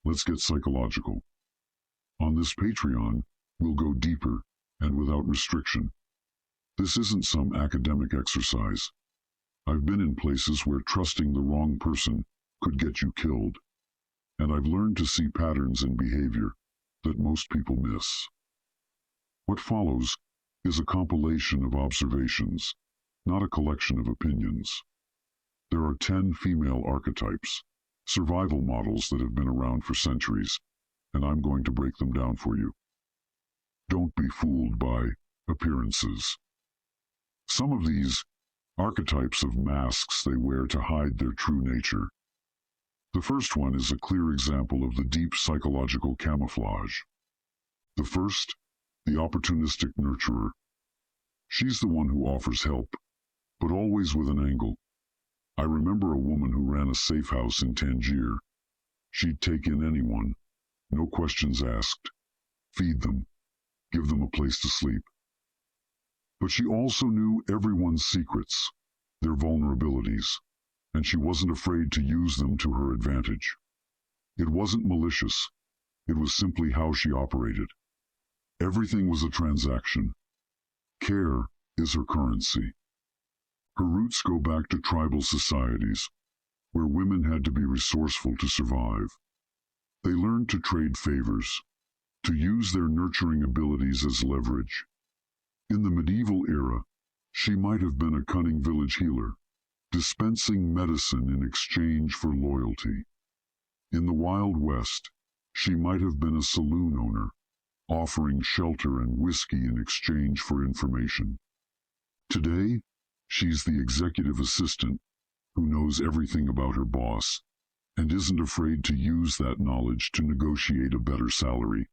let's get psychological. On this Patreon, we'll go deeper and without restriction. This isn't some academic exercise. I've been in places where trusting the wrong person could get you killed, and I've learned to see patterns in behavior that most people miss. What follows is a compilation of observations, not a collection of opinions. There are 10 female archetypes, survival models that have been around for centuries, and I'm going to break them down for you. Don't be fooled by appearances. Some of these archetypes have masks they wear to hide their true nature. The first one is a clear example of the deep psychological camouflage. The first, the opportunistic nurturer. She's the one who offers help, but always with an angle. I remember a woman who ran a safe house in Tangier. She'd take in anyone, no questions asked, feed them, give them a place to sleep. But she also knew everyone's secrets, their vulnerabilities, and she wasn't afraid to use them to her advantage. It wasn't malicious. It was simply how she operated. Everything was a transaction. Care is her currency. Her roots go back to tribal societies, where women had to be resourceful to survive. They learned to trade favors, to use their nurturing abilities as leverage. In the medieval era, she might have been a cunning village healer, dispensing medicine in exchange for loyalty. In the Wild West, she might have been a saloon owner, offering shelter and whiskey in exchange for information. Today, she's the executive assistant who knows everything about her boss and isn't afraid to use that knowledge to negotiate a better salary.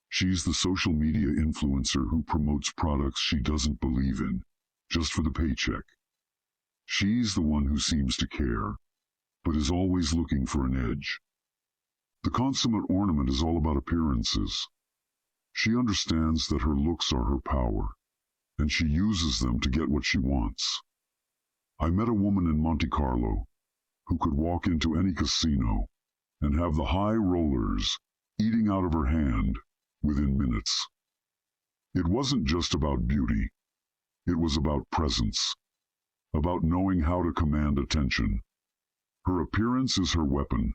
She's the social media influencer who promotes products she doesn't believe in, just for the paycheck. She's the one who seems to care, but is always looking for an edge. The consummate ornament is all about appearances. She understands that her looks are her power, and she uses them to get what she wants. I met a woman in Monte Carlo who could walk into any casino and have the high rollers eating out of her hand within minutes. It wasn't just about beauty. It was about presence, about knowing how to command attention. Her appearance is her weapon.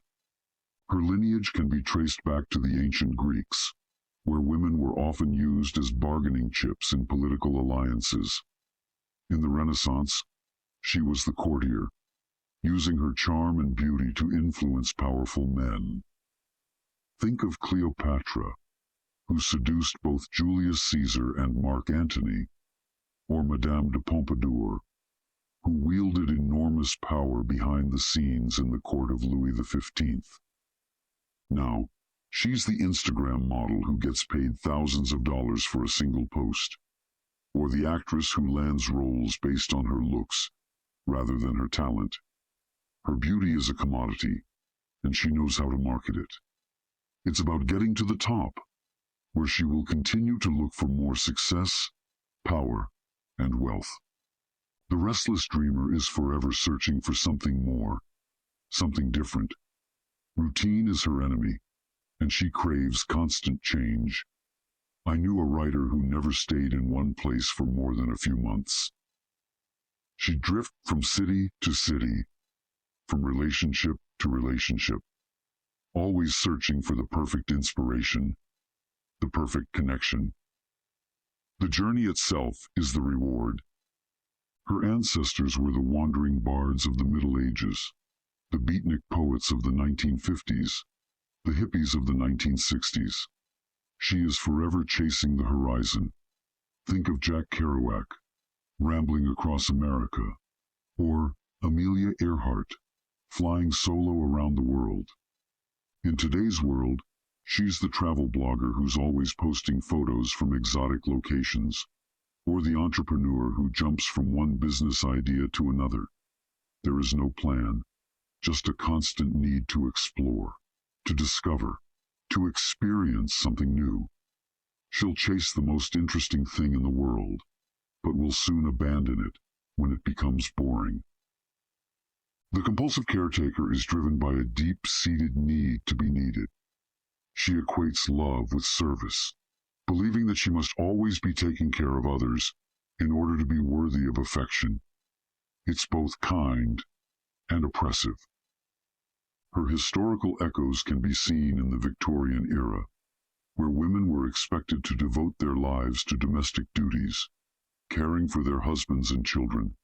Her lineage can be traced back to the ancient Greeks, where women were often used as bargaining chips in political alliances. In the Renaissance, she was the courtier, using her charm and beauty to influence powerful men. Think of Cleopatra, who seduced both Julius Caesar and Mark Antony, or Madame de Pompadour, who wielded enormous power behind the scenes in the court of Louis XV. Now, she's the Instagram model who gets paid thousands of dollars for a single post, or the actress who lands roles based on her looks rather than her talent. Her beauty is a commodity, and she knows how to market it. It's about getting to the top, where she will continue to look for more success, power, and wealth. The restless dreamer is forever searching for something more, something different. Routine is her enemy, and she craves constant change. I knew a writer who never stayed in one place for more than a few months. She'd drift from city to city, from relationship to relationship, always searching for the perfect inspiration, the perfect connection. The journey itself is the reward. Her ancestors were the wandering bards of the Middle Ages, the beatnik poets of the 1950s, the hippies of the 1960s. She is forever chasing the horizon. Think of Jack Kerouac, rambling across America, or Amelia Earhart, flying solo around the world. In today's world, she's the travel blogger who's always posting photos from exotic locations, or the entrepreneur who jumps from one business idea to another. There is no plan, just a constant need to explore, to discover, to experience something new. She'll chase the most interesting thing in the world, but will soon abandon it when it becomes boring. The compulsive caretaker is driven by a deep-seated need to be needed. She equates love with service, believing that she must always be taking care of others in order to be worthy of affection. It's both kind and oppressive. Her historical echoes can be seen in the Victorian era, where women were expected to devote their lives to domestic duties, caring for their husbands and children.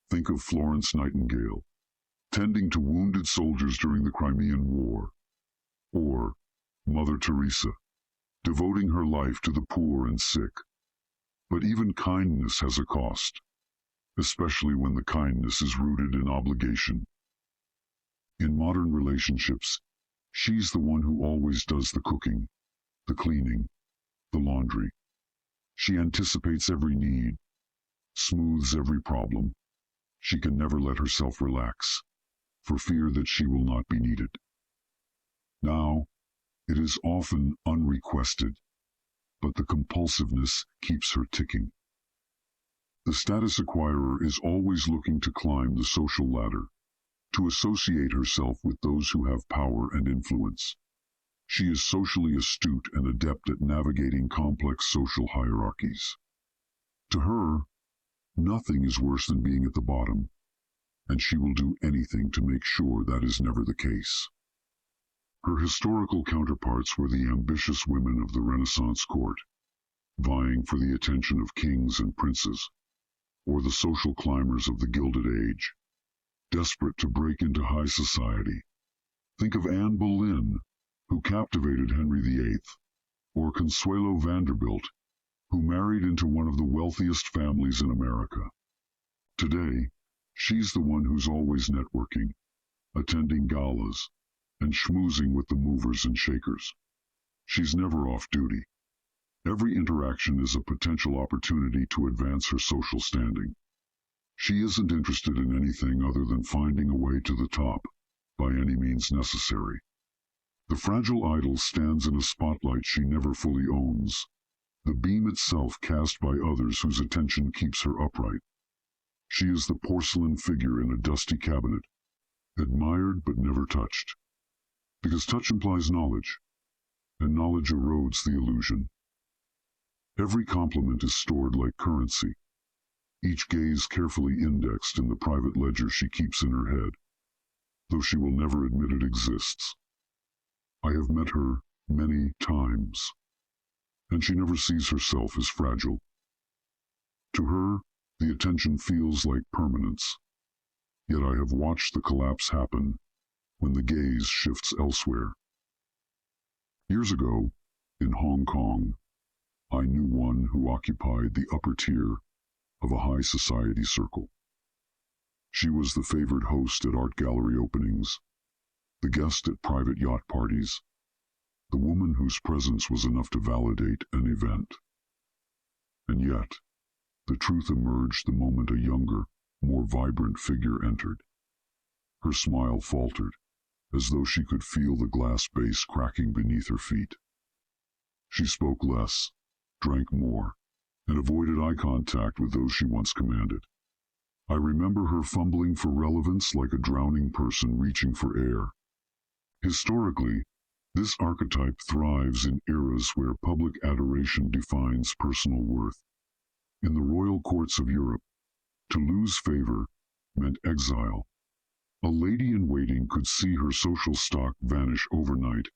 Think of Florence Nightingale, tending to wounded soldiers during the Crimean War, or Mother Teresa, devoting her life to the poor and sick. But even kindness has a cost, especially when the kindness is rooted in obligation. In modern relationships, she's the one who always does the cooking, the cleaning, the laundry. She anticipates every need, smooths every problem. She can never let herself relax, for fear that she will not be needed. Now, it is often unrequested, but the compulsiveness keeps her ticking. The status acquirer is always looking to climb the social ladder, to associate herself with those who have power and influence. She is socially astute and adept at navigating complex social hierarchies. To her, nothing is worse than being at the bottom, and she will do anything to make sure that is never the case. Her historical counterparts were the ambitious women of the Renaissance court, vying for the attention of kings and princes, or the social climbers of the Gilded Age, desperate to break into high society. Think of Anne Boleyn, who captivated Henry VIII, or Consuelo Vanderbilt, who married into one of the wealthiest families in America. Today, she's the one who's always networking, attending galas, and schmoozing with the movers and shakers. She's never off duty. Every interaction is a potential opportunity to advance her social standing. She isn't interested in anything other than finding a way to the top, by any means necessary. The fragile idol stands in a spotlight she never fully owns, the beam itself cast by others whose attention keeps her upright. She is the porcelain figure in a dusty cabinet, admired but never touched. Because touch implies knowledge, and knowledge erodes the illusion. Every compliment is stored like currency, each gaze carefully indexed in the private ledger she keeps in her head, though she will never admit it exists. I have met her many times, and she never sees herself as fragile. To her, the attention feels like permanence, yet I have watched the collapse happen when the gaze shifts elsewhere. Years ago, in Hong Kong, I knew one who occupied the upper tier of a high society circle. She was the favored host at art gallery openings, the guest at private yacht parties, the woman whose presence was enough to validate an event. And yet, the truth emerged the moment a younger, more vibrant figure entered. Her smile faltered, as though she could feel the glass base cracking beneath her feet. She spoke less, drank more, and avoided eye contact with those she once commanded. I remember her fumbling for relevance like a drowning person reaching for air. Historically, this archetype thrives in eras where public adoration defines personal worth. In the royal courts of Europe, to lose favor meant exile. A lady-in-waiting could see her social stock vanish overnight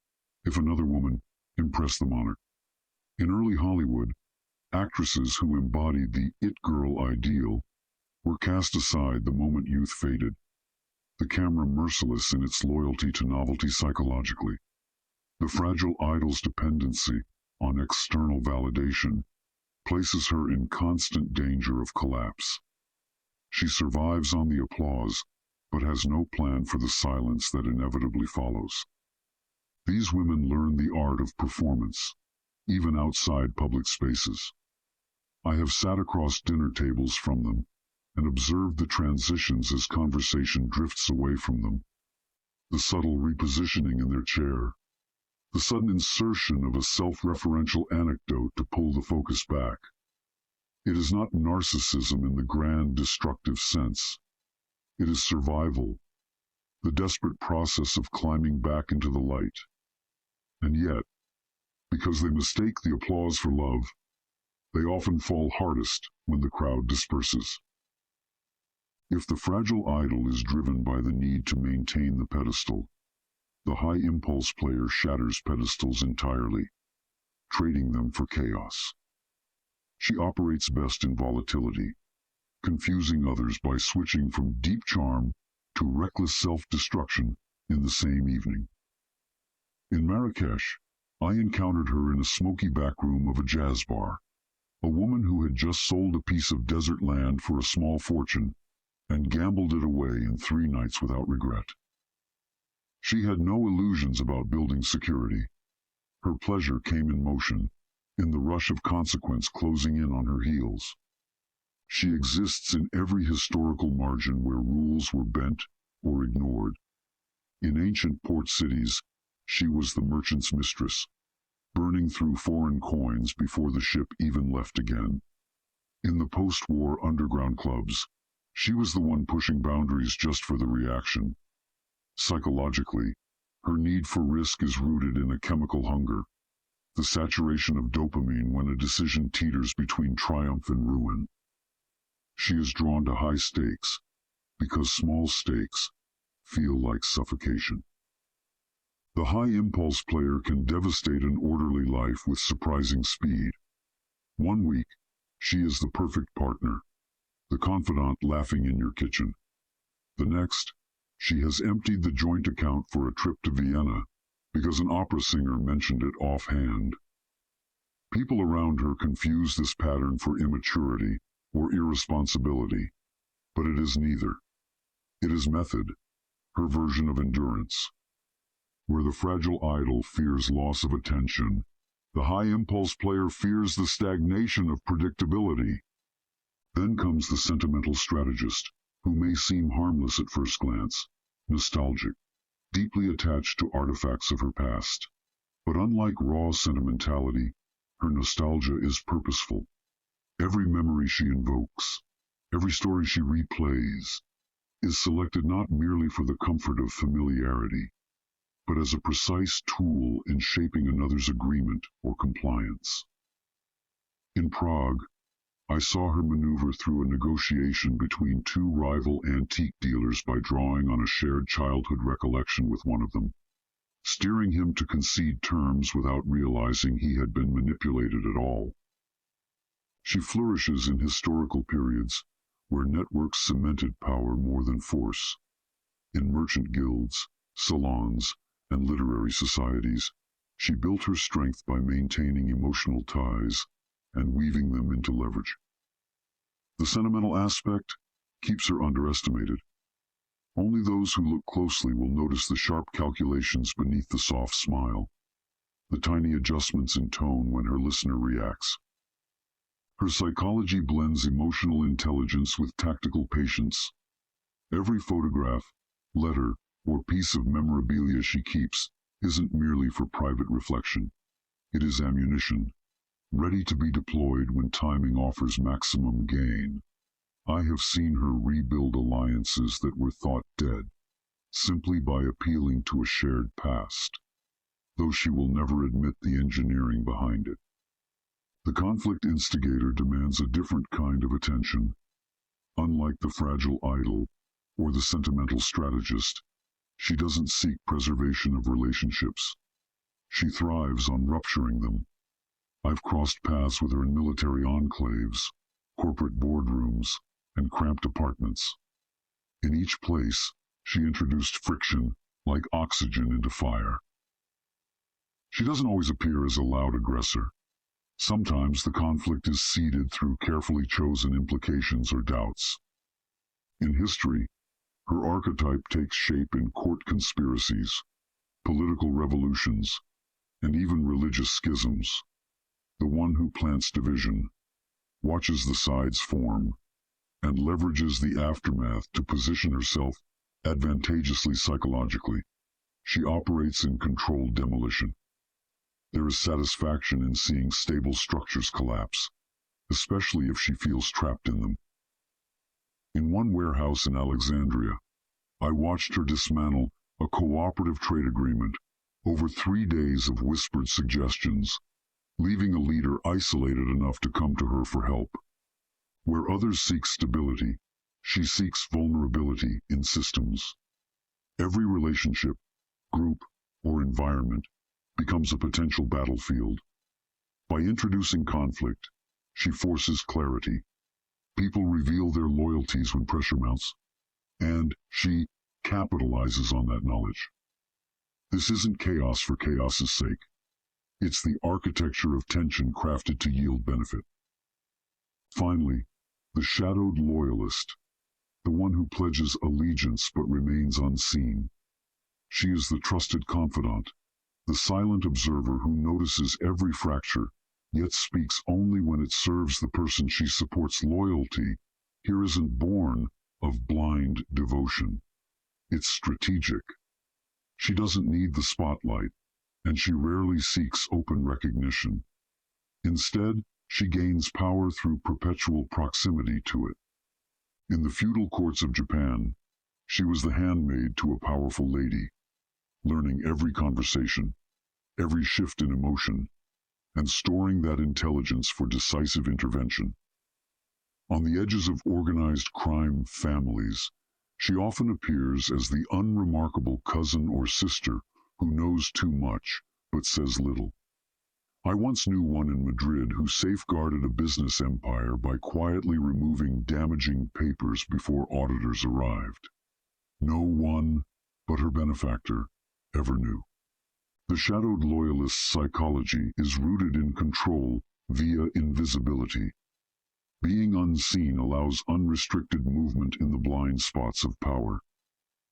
if another woman impressed the monarch. In early Hollywood, actresses who embodied the it-girl ideal were cast aside the moment youth faded, the camera merciless in its loyalty to novelty psychologically. The fragile idol's dependency on external validation places her in constant danger of collapse. She survives on the applause, but has no plan for the silence that inevitably follows. These women learn the art of performance, even outside public spaces. I have sat across dinner tables from them and observed the transitions as conversation drifts away from them. The subtle repositioning in their chair, the sudden insertion of a self-referential anecdote to pull the focus back. It is not narcissism in the grand destructive sense. It is survival the desperate process of climbing back into the light. And yet, because they mistake the applause for love, they often fall hardest when the crowd disperses. If the fragile idol is driven by the need to maintain the pedestal, the high impulse player shatters pedestals entirely, trading them for chaos. She operates best in volatility, confusing others by switching from deep charm to reckless self-destruction in the same evening. In Marrakesh, I encountered her in a smoky back room of a jazz bar, a woman who had just sold a piece of desert land for a small fortune and gambled it away in 3 nights without regret. She had no illusions about building security. Her pleasure came in motion, in the rush of consequence closing in on her heels. She exists in every historical margin where rules were bent or ignored. In ancient port cities, she was the merchant's mistress, burning through foreign coins before the ship even left again. In the post-war underground clubs, she was the one pushing boundaries just for the reaction. Psychologically, her need for risk is rooted in a chemical hunger, the saturation of dopamine when a decision teeters between triumph and ruin. She is drawn to high stakes, because small stakes feel like suffocation. The high impulse player can devastate an orderly life with surprising speed. One week, she is the perfect partner, the confidant laughing in your kitchen. The next, she has emptied the joint account for a trip to Vienna because an opera singer mentioned it offhand. People around her confuse this pattern for immaturity or irresponsibility, but it is neither. It is method, her version of endurance. Where the fragile idol fears loss of attention, the high impulse player fears the stagnation of predictability. Then comes the sentimental strategist, who may seem harmless at first glance, nostalgic, deeply attached to artifacts of her past. But unlike raw sentimentality, her nostalgia is purposeful. Every memory she invokes, every story she replays, is selected not merely for the comfort of familiarity, but as a precise tool in shaping another's agreement or compliance. In Prague, I saw her maneuver through a negotiation between 2 rival antique dealers by drawing on a shared childhood recollection with one of them, steering him to concede terms without realizing he had been manipulated at all. She flourishes in historical periods where networks cemented power more than force. In merchant guilds, salons, and literary societies, she built her strength by maintaining emotional ties and weaving them into leverage. The sentimental aspect keeps her underestimated. Only those who look closely will notice the sharp calculations beneath the soft smile, the tiny adjustments in tone when her listener reacts. Her psychology blends emotional intelligence with tactical patience. Every photograph, letter, or piece of memorabilia she keeps isn't merely for private reflection. It is ammunition, ready to be deployed when timing offers maximum gain. I have seen her rebuild alliances that were thought dead, simply by appealing to a shared past, though she will never admit the engineering behind it. The conflict instigator demands a different kind of attention. Unlike the fragile idol or the sentimental strategist, she doesn't seek preservation of relationships. She thrives on rupturing them. I've crossed paths with her in military enclaves, corporate boardrooms, and cramped apartments. In each place, she introduced friction like oxygen into fire. She doesn't always appear as a loud aggressor. Sometimes the conflict is seeded through carefully chosen implications or doubts. In history, her archetype takes shape in court conspiracies, political revolutions, and even religious schisms. The one who plants division, watches the sides form, and leverages the aftermath to position herself advantageously psychologically. She operates in controlled demolition. There is satisfaction in seeing stable structures collapse, especially if she feels trapped in them. In one warehouse in Alexandria, I watched her dismantle a cooperative trade agreement over 3 days of whispered suggestions, leaving a leader isolated enough to come to her for help. Where others seek stability, she seeks vulnerability in systems. Every relationship, group, or environment becomes a potential battlefield. By introducing conflict, she forces clarity. People reveal their loyalties when pressure mounts, and she capitalizes on that knowledge. This isn't chaos for chaos's sake. It's the architecture of tension crafted to yield benefit. Finally, the shadowed loyalist, the one who pledges allegiance but remains unseen. She is the trusted confidant, the silent observer who notices every fracture, yet speaks only when it serves the person she supports. Loyalty here isn't born of blind devotion. It's strategic. She doesn't need the spotlight, and she rarely seeks open recognition. Instead, she gains power through perpetual proximity to it. In the feudal courts of Japan, she was the handmaid to a powerful lady, learning every conversation, every shift in emotion, and storing that intelligence for decisive intervention. On the edges of organized crime families, she often appears as the unremarkable cousin or sister who knows too much but says little. I once knew one in Madrid who safeguarded a business empire by quietly removing damaging papers before auditors arrived. No one but her benefactor ever knew. The shadowed loyalist's psychology is rooted in control via invisibility. Being unseen allows unrestricted movement in the blind spots of power.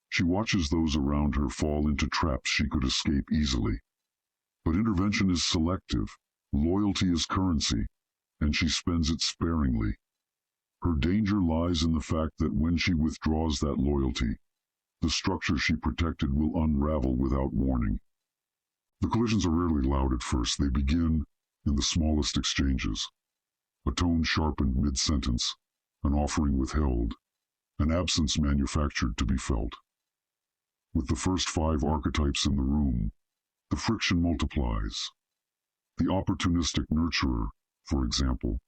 She watches those around her fall into traps she could escape easily. But intervention is selective, loyalty is currency, and she spends it sparingly. Her danger lies in the fact that when she withdraws that loyalty, the structure she protected will unravel without warning. The collisions are rarely loud at first. They begin in the smallest exchanges. A tone sharpened mid-sentence, an offering withheld, an absence manufactured to be felt. With the first 5 archetypes in the room, the friction multiplies. The opportunistic nurturer, for example,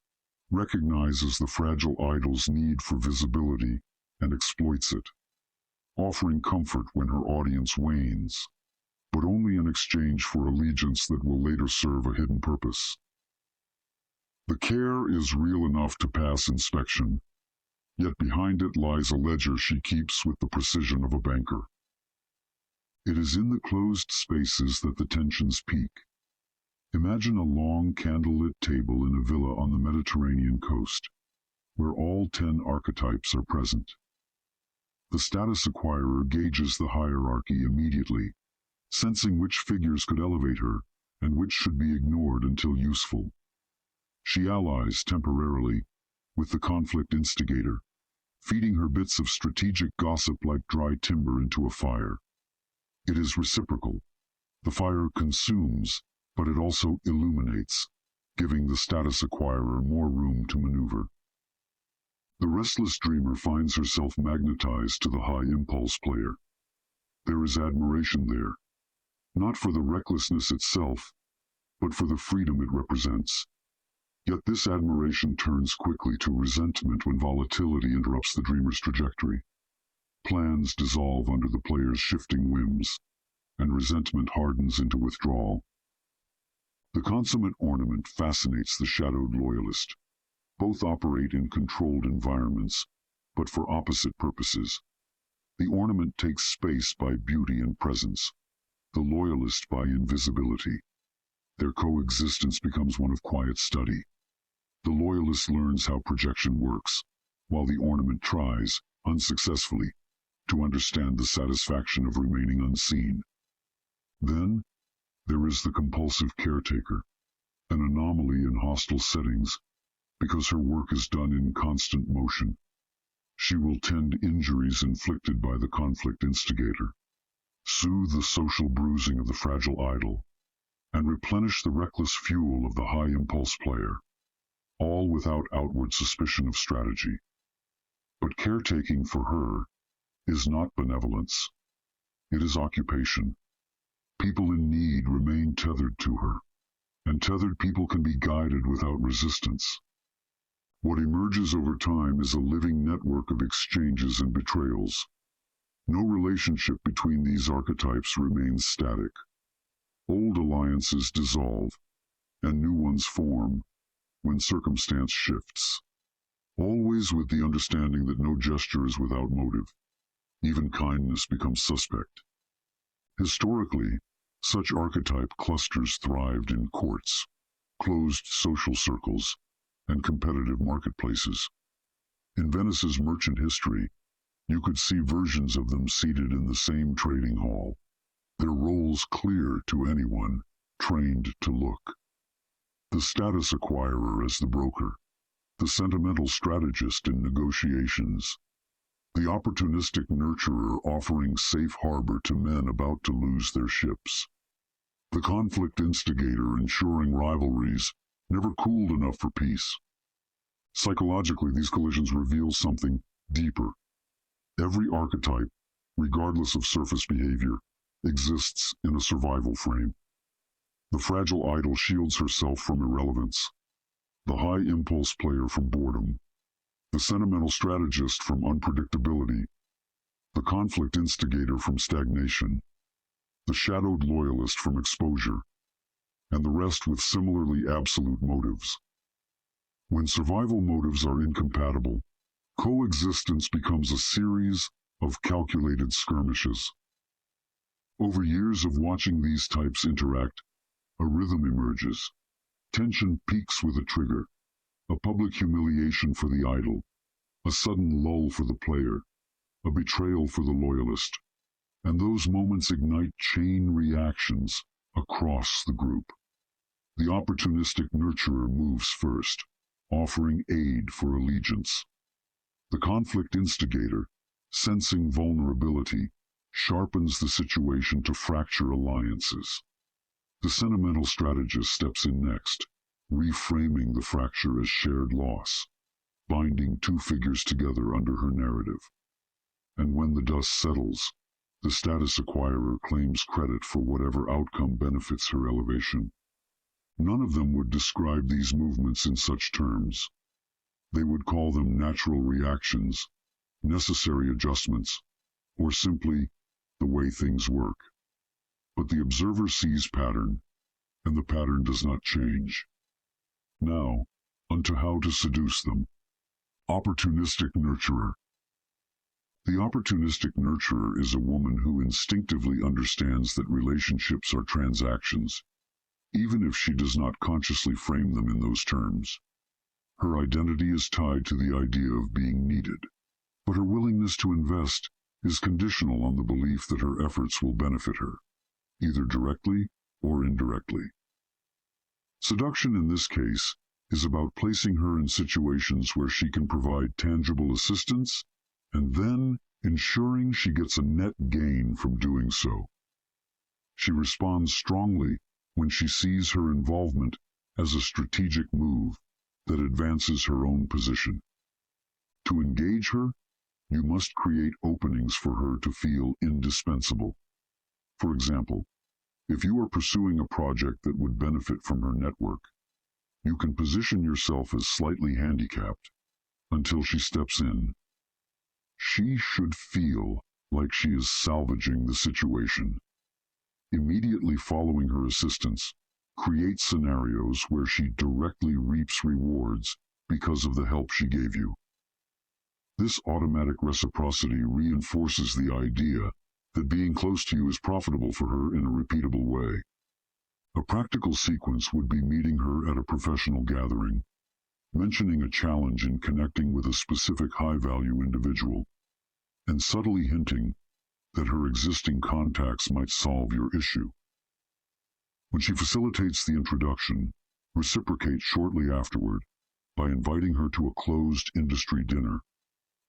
recognizes the fragile idol's need for visibility and exploits it, offering comfort when her audience wanes, but only in exchange for allegiance that will later serve a hidden purpose. The care is real enough to pass inspection, yet behind it lies a ledger she keeps with the precision of a banker. It is in the closed spaces that the tensions peak. Imagine a long candlelit table in a villa on the Mediterranean coast, where all 10 archetypes are present. The status acquirer gauges the hierarchy immediately, sensing which figures could elevate her and which should be ignored until useful. She allies temporarily with the conflict instigator, feeding her bits of strategic gossip like dry timber into a fire. It is reciprocal. The fire consumes, but it also illuminates, giving the status acquirer more room to maneuver. The restless dreamer finds herself magnetized to the high impulse player. There is admiration there, not for the recklessness itself, but for the freedom it represents. Yet this admiration turns quickly to resentment when volatility interrupts the dreamer's trajectory. Plans dissolve under the player's shifting whims, and resentment hardens into withdrawal. The consummate ornament fascinates the shadowed loyalist. Both operate in controlled environments, but for opposite purposes. The ornament takes space by beauty and presence, the loyalist by invisibility. Their coexistence becomes one of quiet study. The loyalist learns how projection works, while the ornament tries, unsuccessfully, to understand the satisfaction of remaining unseen. Then, there is the compulsive caretaker, an anomaly in hostile settings, because her work is done in constant motion. She will tend injuries inflicted by the conflict instigator, soothe the social bruising of the fragile idol, and replenish the reckless fuel of the high impulse player, all without outward suspicion of strategy. But caretaking for her is not benevolence. It is occupation. People in need remain tethered to her, and tethered people can be guided without resistance. What emerges over time is a living network of exchanges and betrayals. No relationship between these archetypes remains static. Old alliances dissolve, and new ones form when circumstance shifts. Always with the understanding that no gesture is without motive. Even kindness becomes suspect. Historically, such archetype clusters thrived in courts, closed social circles, and competitive marketplaces. In Venice's merchant history, you could see versions of them seated in the same trading hall, their roles clear to anyone trained to look. The status acquirer as the broker, the sentimental strategist in negotiations, the opportunistic nurturer offering safe harbor to men about to lose their ships, the conflict instigator ensuring rivalries never cooled enough for peace. Psychologically, these collisions reveal something deeper. Every archetype, regardless of surface behavior, exists in a survival frame. The fragile idol shields herself from irrelevance, the high impulse player from boredom, the sentimental strategist from unpredictability, the conflict instigator from stagnation, the shadowed loyalist from exposure, and the rest with similarly absolute motives. When survival motives are incompatible, coexistence becomes a series of calculated skirmishes. Over years of watching these types interact, a rhythm emerges. Tension peaks with a trigger, a public humiliation for the idol, a sudden lull for the player, a betrayal for the loyalist, and those moments ignite chain reactions across the group. The opportunistic nurturer moves first, offering aid for allegiance. The conflict instigator, sensing vulnerability, sharpens the situation to fracture alliances. The sentimental strategist steps in next, reframing the fracture as shared loss, binding two figures together under her narrative. And when the dust settles, the status acquirer claims credit for whatever outcome benefits her elevation. None of them would describe these movements in such terms. They would call them natural reactions, necessary adjustments, or simply the way things work. But the observer sees pattern, and the pattern does not change. Now, unto how to seduce them. Opportunistic nurturer. The opportunistic nurturer is a woman who instinctively understands that relationships are transactions, even if she does not consciously frame them in those terms. Her identity is tied to the idea of being needed, but her willingness to invest is conditional on the belief that her efforts will benefit her, either directly or indirectly. Seduction in this case is about placing her in situations where she can provide tangible assistance and then ensuring she gets a net gain from doing so. She responds strongly when she sees her involvement as a strategic move that advances her own position. To engage her, you must create openings for her to feel indispensable. For example, if you are pursuing a project that would benefit from her network, you can position yourself as slightly handicapped until she steps in. She should feel like she is salvaging the situation. Immediately following her assistance, create scenarios where she directly reaps rewards because of the help she gave you. This automatic reciprocity reinforces the idea that being close to you is profitable for her in a repeatable way. A practical sequence would be meeting her at a professional gathering, mentioning a challenge in connecting with a specific high-value individual, and subtly hinting that her existing contacts might solve your issue. When she facilitates the introduction, reciprocate shortly afterward by inviting her to a closed industry dinner,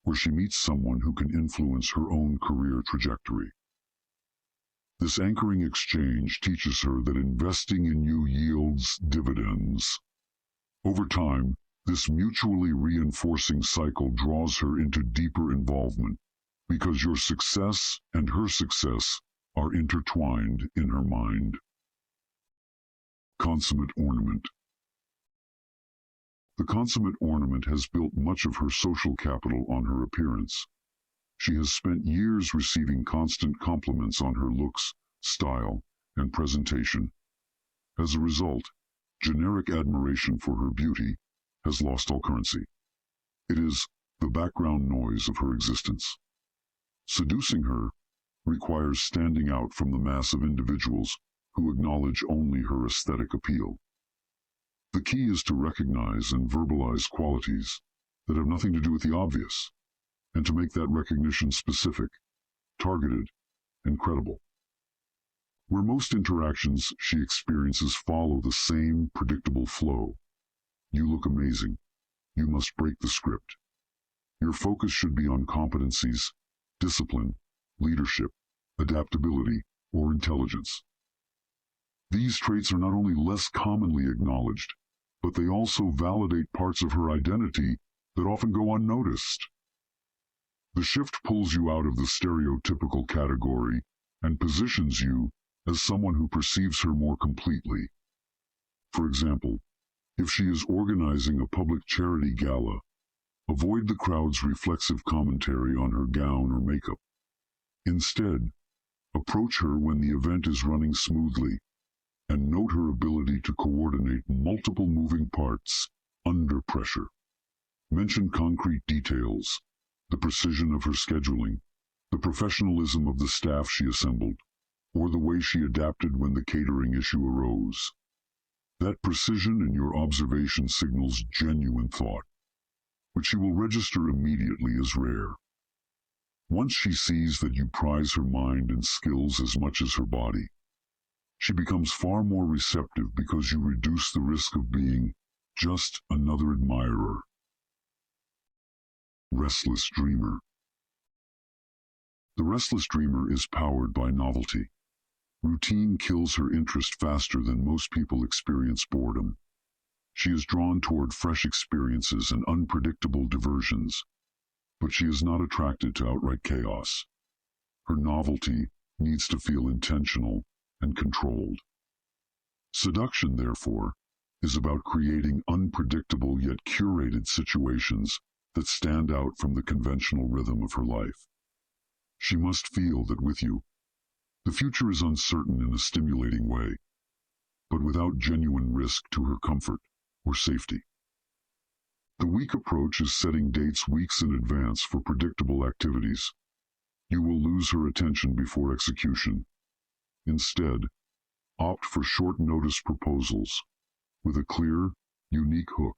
where she meets someone who can influence her own career trajectory. This anchoring exchange teaches her that investing in you yields dividends. Over time, this mutually reinforcing cycle draws her into deeper involvement, because your success and her success are intertwined in her mind. Consummate ornament. The consummate ornament has built much of her social capital on her appearance. She has spent years receiving constant compliments on her looks, style, and presentation. As a result, generic admiration for her beauty has lost all currency. It is the background noise of her existence. Seducing her requires standing out from the mass of individuals who acknowledge only her aesthetic appeal. The key is to recognize and verbalize qualities that have nothing to do with the obvious, and to make that recognition specific, targeted, and credible. Where most interactions she experiences follow the same predictable flow. You look amazing. You must break the script. Your focus should be on competencies, discipline, leadership, adaptability, or intelligence. These traits are not only less commonly acknowledged, but they also validate parts of her identity that often go unnoticed. The shift pulls you out of the stereotypical category and positions you as someone who perceives her more completely. For example, if she is organizing a public charity gala, avoid the crowd's reflexive commentary on her gown or makeup. Instead, approach her when the event is running smoothly, and note her ability to coordinate multiple moving parts under pressure. Mention concrete details, the precision of her scheduling, the professionalism of the staff she assembled, or the way she adapted when the catering issue arose. That precision in your observation signals genuine thought, which she will register immediately as rare. Once she sees that you prize her mind and skills as much as her body, she becomes far more receptive because you reduce the risk of being just another admirer. Restless dreamer. The restless dreamer is powered by novelty. Routine kills her interest faster than most people experience boredom. She is drawn toward fresh experiences and unpredictable diversions, but she is not attracted to outright chaos. Her novelty needs to feel intentional and controlled. Seduction, therefore, is about creating unpredictable yet curated situations that stand out from the conventional rhythm of her life. She must feel that with you, the future is uncertain in a stimulating way, but without genuine risk to her comfort or safety. The weak approach is setting dates weeks in advance for predictable activities. You will lose her attention before execution. Instead, opt for short-notice proposals with a clear, unique hook.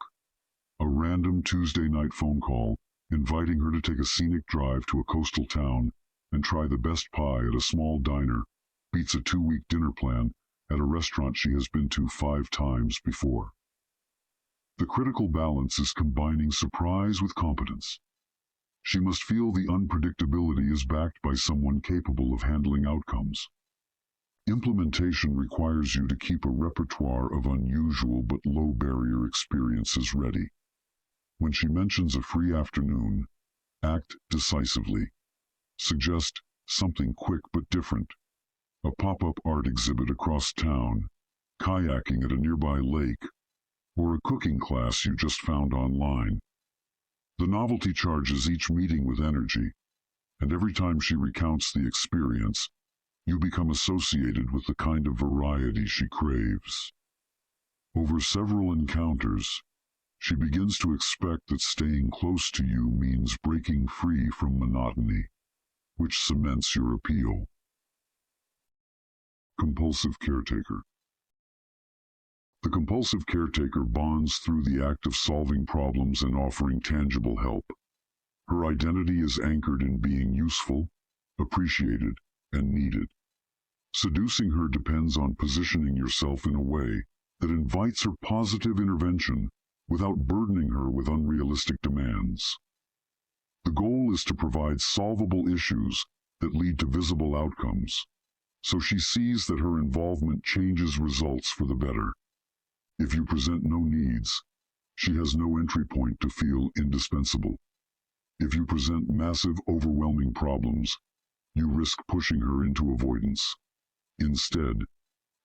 A random Tuesday night phone call inviting her to take a scenic drive to a coastal town and try the best pie at a small diner beats a 2-week dinner plan at a restaurant she has been to 5 times before. The critical balance is combining surprise with competence. She must feel the unpredictability is backed by someone capable of handling outcomes. Implementation requires you to keep a repertoire of unusual but low-barrier experiences ready. When she mentions a free afternoon, act decisively. Suggest something quick but different. A pop-up art exhibit across town, kayaking at a nearby lake, or a cooking class you just found online. The novelty charges each meeting with energy, and every time she recounts the experience, you become associated with the kind of variety she craves. Over several encounters, she begins to expect that staying close to you means breaking free from monotony, which cements your appeal. Compulsive caretaker. The compulsive caretaker bonds through the act of solving problems and offering tangible help. Her identity is anchored in being useful, appreciated, and needed. Seducing her depends on positioning yourself in a way that invites her positive intervention without burdening her with unrealistic demands. The goal is to provide solvable issues that lead to visible outcomes, so she sees that her involvement changes results for the better. If you present no needs, she has no entry point to feel indispensable. If you present massive, overwhelming problems, you risk pushing her into avoidance. Instead,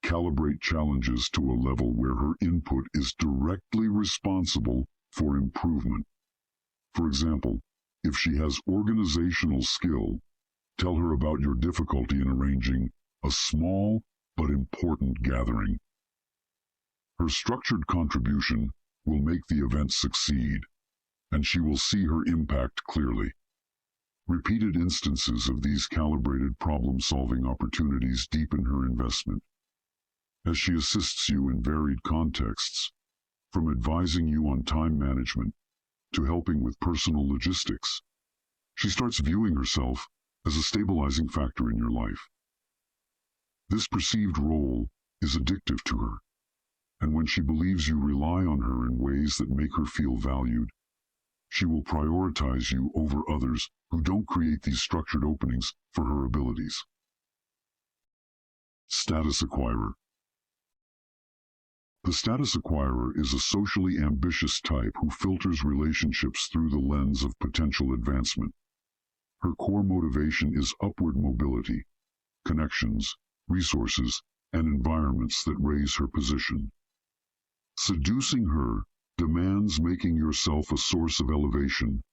calibrate challenges to a level where her input is directly responsible for improvement. For example, if she has organizational skill, tell her about your difficulty in arranging a small but important gathering. Her structured contribution will make the event succeed, and she will see her impact clearly. Repeated instances of these calibrated problem-solving opportunities deepen her investment. As she assists you in varied contexts, from advising you on time management to helping with personal logistics, she starts viewing herself as a stabilizing factor in your life. This perceived role is addictive to her, and when she believes you rely on her in ways that make her feel valued, she will prioritize you over others who don't create these structured openings for her abilities. Status acquirer. The status acquirer is a socially ambitious type who filters relationships through the lens of potential advancement. Her core motivation is upward mobility, connections, resources, and environments that raise her position. Seducing her demands making yourself a source of elevation,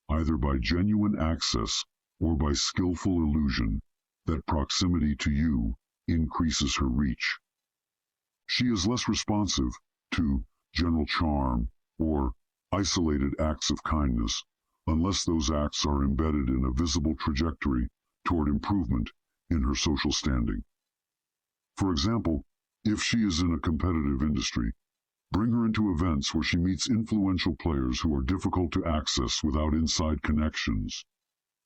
either by genuine access or by skillful illusion that proximity to you increases her reach. She is less responsive to general charm or isolated acts of kindness unless those acts are embedded in a visible trajectory toward improvement in her social standing. For example, if she is in a competitive industry, bring her into events where she meets influential players who are difficult to access without inside connections.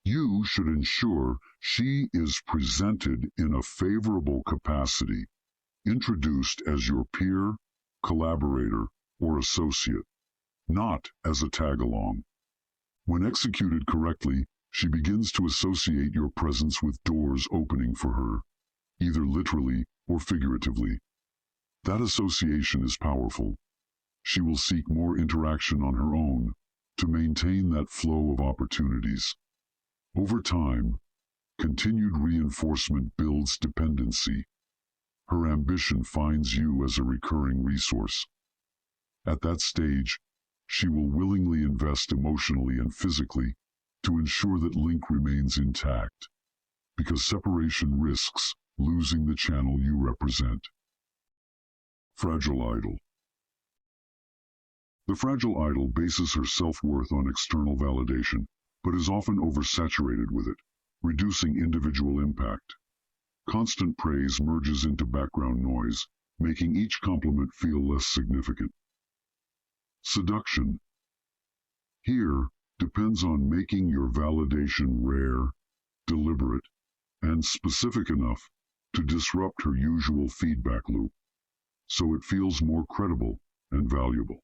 You should ensure she is presented in a favorable capacity, introduced as your peer, collaborator, or associate, not as a tag-along. When executed correctly, she begins to associate your presence with doors opening for her, either literally or figuratively. That association is powerful. She will seek more interaction on her own to maintain that flow of opportunities. Over time, continued reinforcement builds dependency. Her ambition finds you as a recurring resource. At that stage, she will willingly invest emotionally and physically to ensure that link remains intact, because separation risks losing the channel you represent. Fragile idol. The fragile idol bases her self-worth on external validation, but is often oversaturated with it, reducing individual impact. Constant praise merges into background noise, making each compliment feel less significant. Seduction. Here depends on making your validation rare, deliberate, and specific enough to disrupt her usual feedback loop, so it feels more credible and valuable.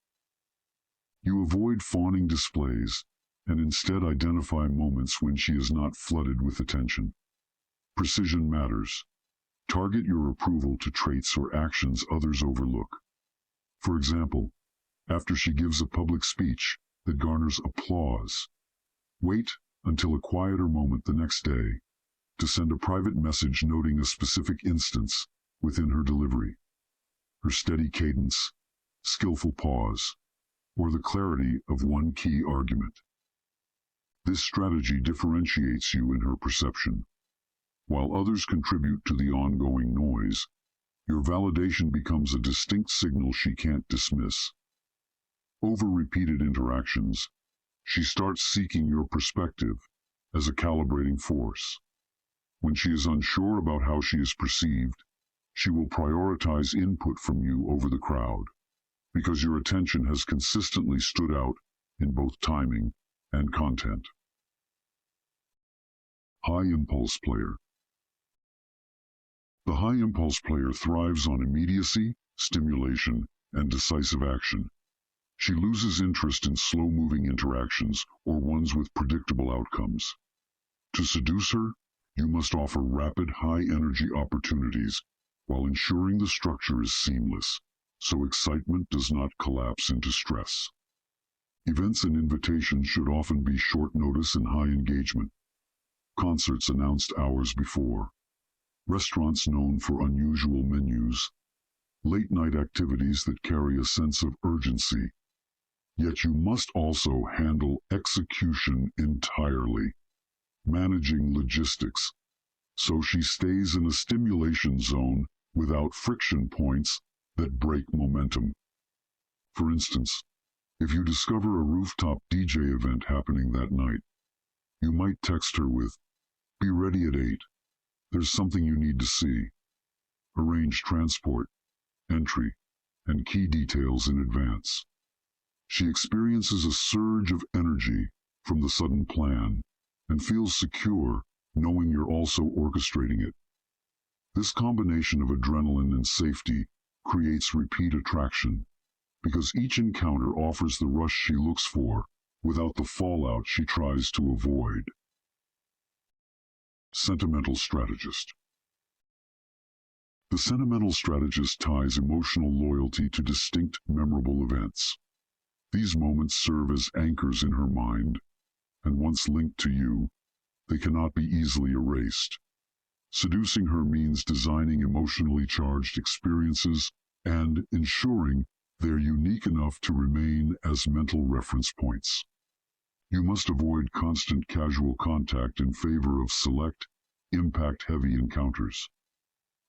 You avoid fawning displays and instead identify moments when she is not flooded with attention. Precision matters. Target your approval to traits or actions others overlook. For example, after she gives a public speech that garners applause, wait until a quieter moment the next day to send a private message noting a specific instance within her delivery, her steady cadence, skillful pause, or the clarity of one key argument. This strategy differentiates you in her perception. While others contribute to the ongoing noise, your validation becomes a distinct signal she can't dismiss. Over repeated interactions, she starts seeking your perspective as a calibrating force. When she is unsure about how she is perceived, she will prioritize input from you over the crowd, because your attention has consistently stood out in both timing and content. High impulse player. The high impulse player thrives on immediacy, stimulation, and decisive action. She loses interest in slow-moving interactions or ones with predictable outcomes. To seduce her, you must offer rapid, high-energy opportunities while ensuring the structure is seamless, so excitement does not collapse into stress. Events and invitations should often be short notice and high engagement. Concerts announced hours before. Restaurants known for unusual menus. Late-night activities that carry a sense of urgency. Yet you must also handle execution entirely, managing logistics, so she stays in a stimulation zone without friction points that break momentum. For instance, if you discover a rooftop DJ event happening that night, you might text her with, "Be ready at 8. There's something you need to see." Arrange transport, entry, and key details in advance. She experiences a surge of energy from the sudden plan and feels secure knowing you're also orchestrating it. This combination of adrenaline and safety creates repeat attraction, because each encounter offers the rush she looks for without the fallout she tries to avoid. Sentimental strategist. The sentimental strategist ties emotional loyalty to distinct, memorable events. These moments serve as anchors in her mind, and once linked to you, they cannot be easily erased. Seducing her means designing emotionally charged experiences and ensuring they're unique enough to remain as mental reference points. You must avoid constant casual contact in favor of select, impact-heavy encounters.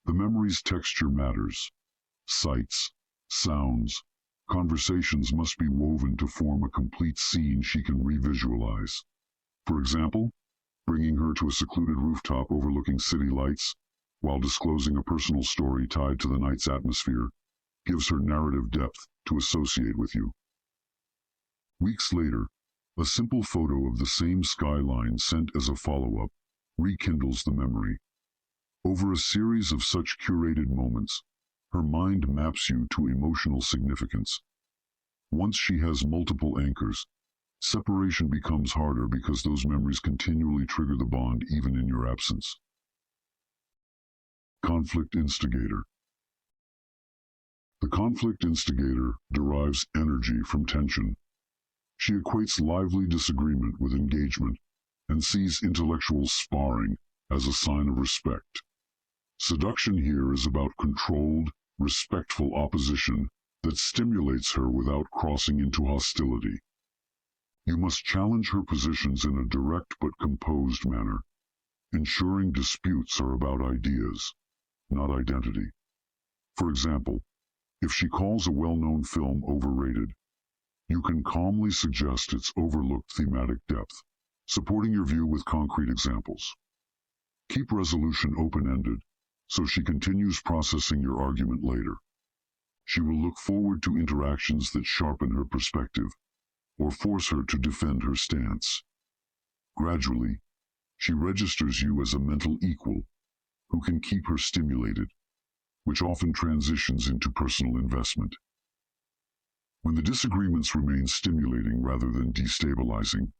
The memory's texture matters. Sights, sounds, conversations must be woven to form a complete scene she can revisualize. For example, bringing her to a secluded rooftop overlooking city lights, while disclosing a personal story tied to the night's atmosphere, gives her narrative depth to associate with you. Weeks later, a simple photo of the same skyline sent as a follow-up rekindles the memory. Over a series of such curated moments, her mind maps you to emotional significance. Once she has multiple anchors, separation becomes harder because those memories continually trigger the bond even in your absence. Conflict instigator. The conflict instigator derives energy from tension. She equates lively disagreement with engagement and sees intellectual sparring as a sign of respect. Seduction here is about controlled, respectful opposition that stimulates her without crossing into hostility. You must challenge her positions in a direct but composed manner, ensuring disputes are about ideas, not identity. For example, if she calls a well-known film overrated, you can calmly suggest its overlooked thematic depth, supporting your view with concrete examples. Keep resolution open-ended, so she continues processing your argument later. She will look forward to interactions that sharpen her perspective or force her to defend her stance. Gradually, she registers you as a mental equal who can keep her stimulated, which often transitions into personal investment. When the disagreements remain stimulating rather than destabilizing,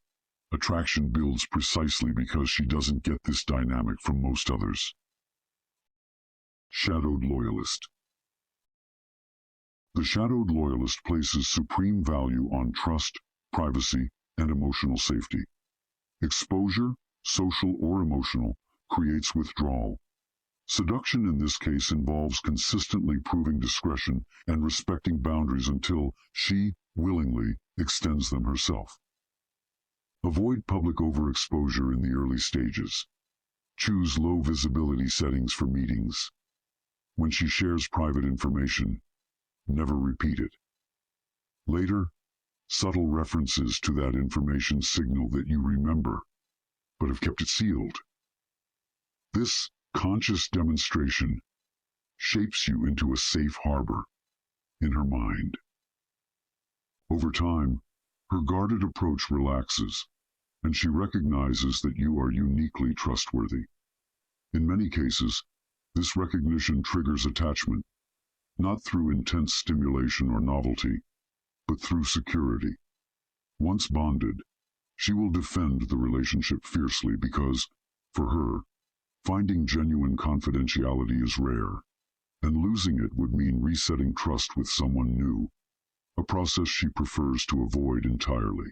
attraction builds precisely because she doesn't get this dynamic from most others. Shadowed loyalist. The shadowed loyalist places supreme value on trust, privacy, and emotional safety. Exposure, social or emotional, creates withdrawal. Seduction in this case involves consistently proving discretion and respecting boundaries until she, willingly, extends them herself. Avoid public overexposure in the early stages. Choose low visibility settings for meetings. When she shares private information, never repeat it. Later, subtle references to that information signal that you remember, but have kept it sealed. This conscious demonstration shapes you into a safe harbor in her mind. Over time, her guarded approach relaxes, and she recognizes that you are uniquely trustworthy. In many cases, this recognition triggers attachment, not through intense stimulation or novelty, but through security. Once bonded, she will defend the relationship fiercely because, for her, finding genuine confidentiality is rare, and losing it would mean resetting trust with someone new. a process she prefers to avoid entirely.